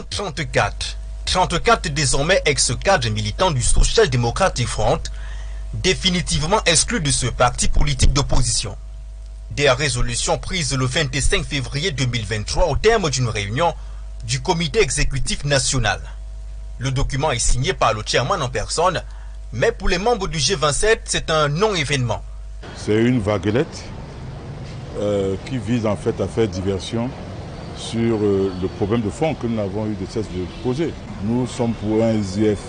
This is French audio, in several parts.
34. 34 désormais ex-cadres militants du Social Democratic Front, définitivement exclus de ce parti politique d'opposition. Des résolutions prises le 25 février 2023 au terme d'une réunion du comité exécutif national. Le document est signé par le chairman en personne, mais pour les membres du G27, c'est un non-événement. C'est une vaguelette qui vise en fait à faire diversion sur le problème de fond que nous n'avons eu de cesse de poser. Nous sommes pour un SDF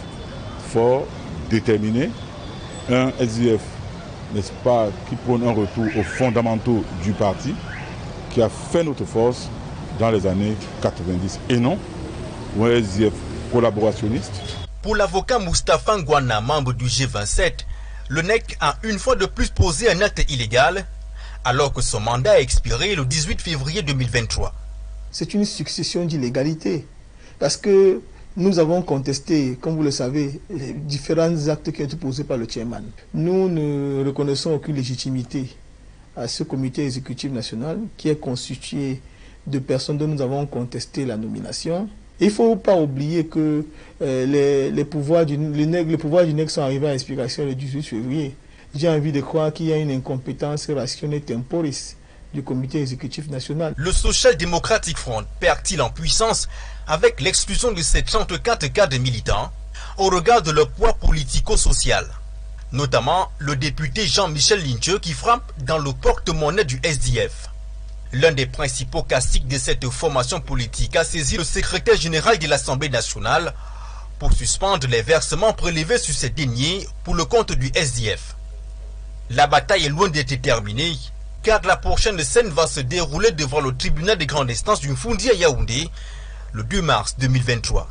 fort, déterminé, un SDF, n'est-ce pas, qui prône un retour aux fondamentaux du parti, qui a fait notre force dans les années 90, et non un SDF collaborationniste. Pour l'avocat Moustapha Ngwana, membre du G27, le NEC a une fois de plus posé un acte illégal, alors que son mandat a expiré le 18 février 2023. C'est une succession d'illégalités, parce que nous avons contesté, comme vous le savez, les différents actes qui ont été posés par le chairman. Nous ne reconnaissons aucune légitimité à ce comité exécutif national qui est constitué de personnes dont nous avons contesté la nomination. Il ne faut pas oublier que les pouvoirs du NEC sont arrivés à expiration le 18 février. J'ai envie de croire qu'il y a une incompétence rationnelle temporis du comité exécutif national. Le Social Democratic Front perd-il en puissance avec l'exclusion de ces 34 cadres militants au regard de leur poids politico-social? Notamment le député Jean-Michel Lincheux qui frappe dans le porte-monnaie du SDF. L'un des principaux caciques de cette formation politique a saisi le secrétaire général de l'Assemblée nationale pour suspendre les versements prélevés sur ces deniers pour le compte du SDF. La bataille est loin d'être terminée, car la prochaine scène va se dérouler devant le tribunal de grande instance du Foundi à Yaoundé le 2 mars 2023.